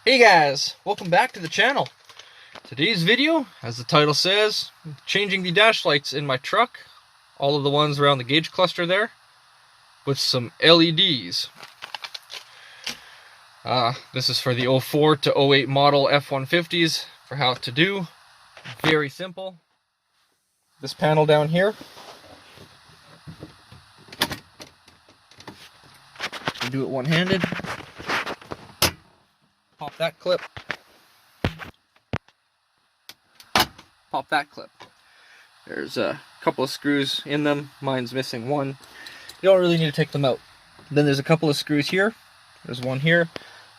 Hey guys, welcome back to the channel. Today's video, as the title says, changing the dash lights in my truck, all of the ones around the gauge cluster there, with some LEDs. This is for the 04 to 08 model F150s for how to do. Very simple. This panel down here, you do it one-handed. Pop that clip. Pop that clip. There's a couple of screws in them. Mine's missing one. You don't really need to take them out. Then there's a couple of screws here. There's one here.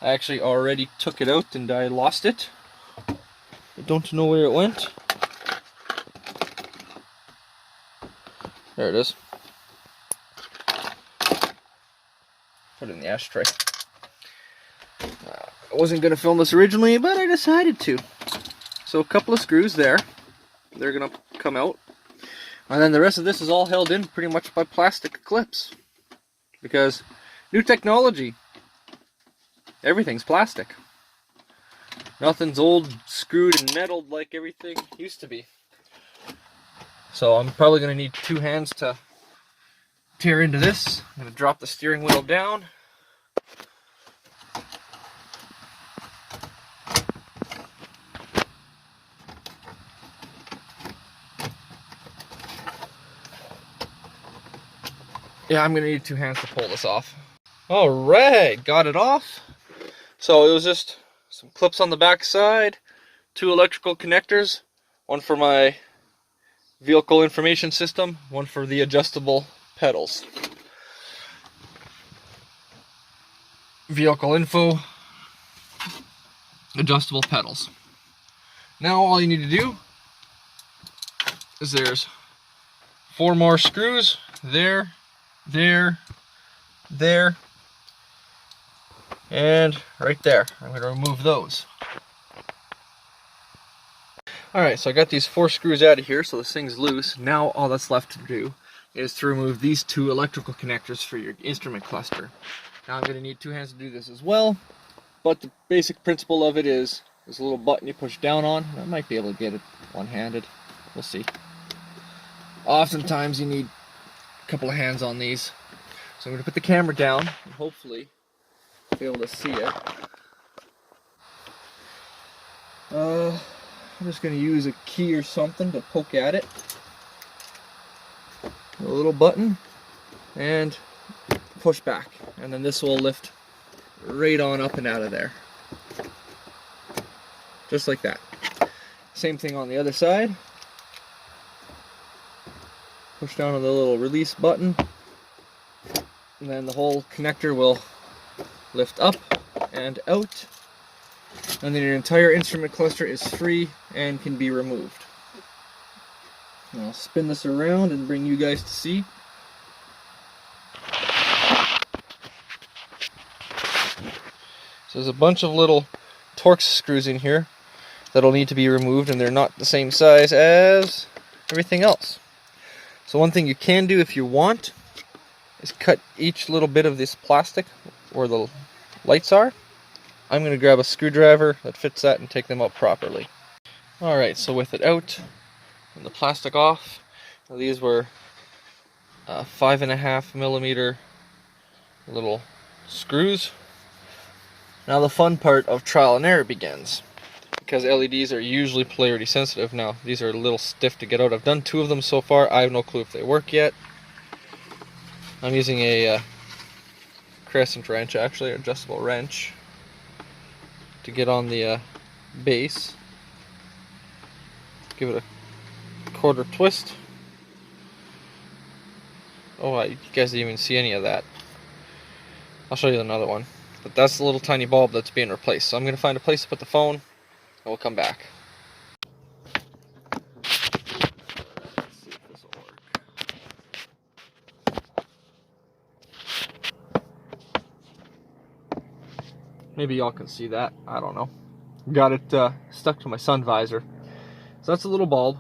I actually already took it out and I lost it. I don't know where it went. There it is. Put it in the ashtray. I wasn't going to film this originally, but I decided to. So a couple of screws there. They're going to come out. And then the rest of this is all held in pretty much by plastic clips. Because new technology. Everything's plastic. Nothing's old, screwed, and metaled like everything used to be. So I'm probably going to need two hands to tear into this. I'm going to drop the steering wheel down. Yeah, I'm going to need two hands to pull this off. Alright, got it off. So it was just some clips on the back side, two electrical connectors, one for my vehicle information system, one for the adjustable pedals. Vehicle info, adjustable pedals. Now all you need to do is there's 4 more screws there, there, and right there. I'm going to remove those. Alright, so I got these 4 screws out of here, so this thing's loose. Now all that's left to do is to remove these 2 electrical connectors for your instrument cluster. Now I'm going to need 2 hands to do this as well, but the basic principle of it is there's a little button you push down on. I might be able to get it one-handed. We'll see. Oftentimes you need a couple of hands on these. So I'm going to put the camera down and hopefully be able to see it. I'm just going to use a key or something to poke at it. A little button and push back, and then this will lift right on up and out of there. Just like that. Same thing on the other side. Push down on the little release button, and then the whole connector will lift up and out, and then your entire instrument cluster is free and can be removed. And I'll spin this around and bring you guys to see. So there's a bunch of little Torx screws in here that'll need to be removed, and they're not the same size as everything else. So one thing you can do if you want is cut each little bit of this plastic where the lights are. I'm going to grab a screwdriver that fits that and take them out properly. Alright, so with it out and the plastic off, these were 5.5 millimeter little screws. Now the fun part of trial and error begins, because LEDs are usually polarity sensitive. Now these are a little stiff to get out. I've done 2 of them so far. I have no clue if they work yet. I'm using a crescent wrench, actually, an adjustable wrench, to get on the base. Give it a quarter twist. Oh, you guys didn't even see any of that. I'll show you another one. But that's the little tiny bulb that's being replaced. So I'm going to find a place to put the phone, and we'll come back. Let's see if this will work. Maybe y'all can see that. I don't know. Got it stuck to my sun visor. So that's a little bulb.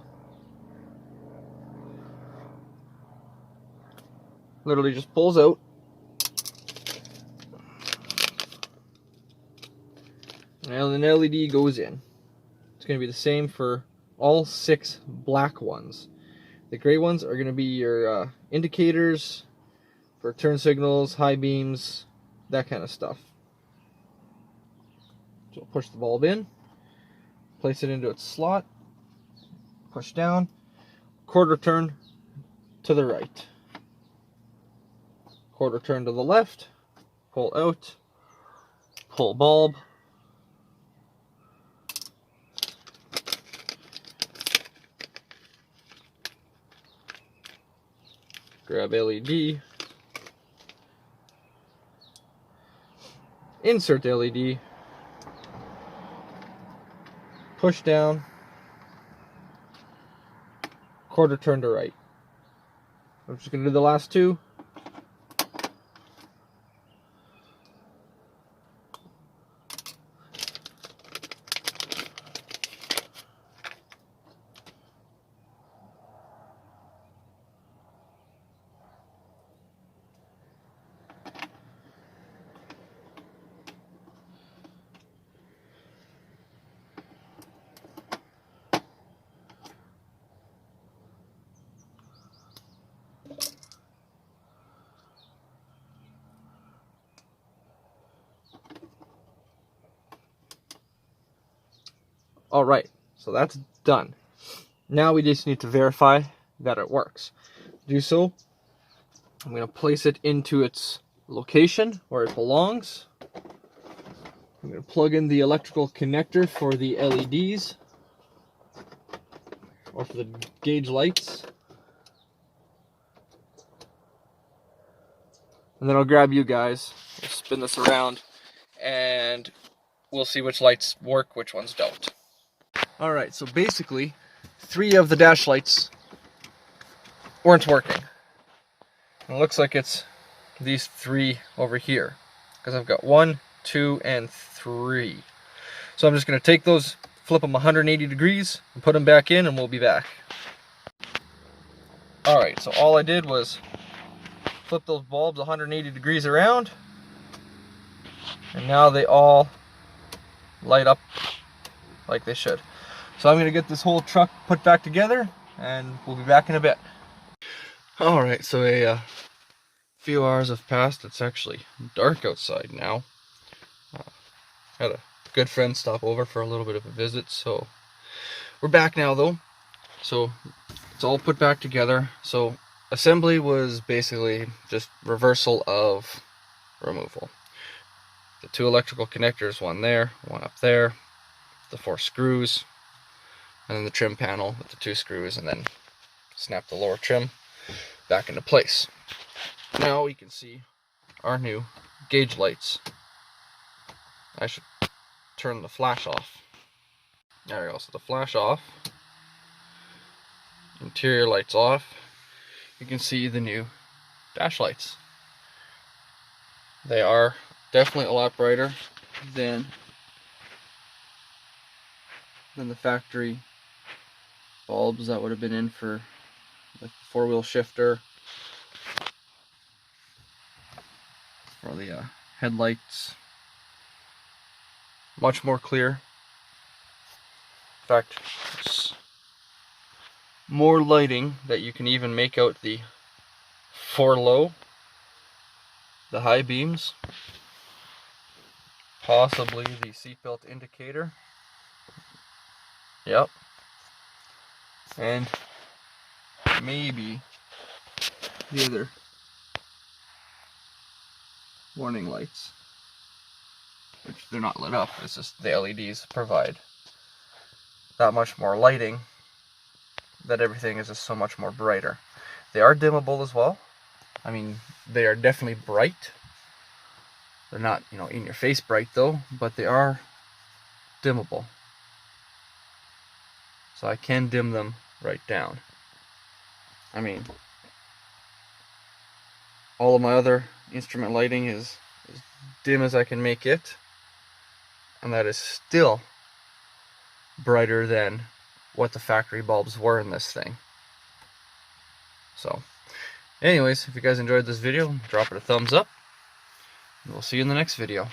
Literally just pulls out. And an LED goes in. It's going to be the same for all 6 black ones. The gray ones are going to be your indicators for turn signals, high beams, that kind of stuff. So push the bulb in, place it into its slot, push down, quarter turn to the right, quarter turn to the left, pull out, pull bulb, grab LED, insert the LED, push down, quarter turn to right. I'm just going to do the last 2. Alright, so that's done. Now we just need to verify that it works. To do so, I'm going to place it into its location where it belongs. I'm going to plug in the electrical connector for the LEDs, or for the gauge lights. And then I'll grab you guys, we'll spin this around, and we'll see which lights work, which ones don't. Alright, so basically, 3 of the dash lights weren't working. It looks like it's these 3 over here, because I've got 1, 2, and 3. So I'm just going to take those, flip them 180 degrees, and put them back in, and we'll be back. Alright, so all I did was flip those bulbs 180 degrees around, and now they all light up like they should. So I'm going to get this whole truck put back together, and we'll be back in a bit. Alright, so a few hours have passed. It's actually dark outside now. Had a good friend stop over for a little bit of a visit, so we're back now though. So it's all put back together. So assembly was basically just reversal of removal. The 2 electrical connectors, one there, one up there, the 4 screws, and then the trim panel with the 2 screws, and then snap the lower trim back into place. Now we can see our new gauge lights. I should turn the flash off. There we go, so the flash off, interior lights off. You can see the new dash lights. They are definitely a lot brighter than the factory bulbs that would have been in for the 4-wheel shifter, or the headlights. Much more clear. In fact, it's more lighting that you can even make out the 4 low, the high beams, possibly the seatbelt indicator. Yep. And maybe the other warning lights, which they're not lit up. It's just the LEDs provide that much more lighting, that everything is just so much more brighter. They are dimmable as well. I mean, they are definitely bright. They're not, you know, in your face bright though, but they are dimmable. So I can dim them right down. I mean, all of my other instrument lighting is as dim as I can make it, and that is still brighter than what the factory bulbs were in this thing. So anyways, if you guys enjoyed this video, drop it a thumbs up, and we'll see you in the next video.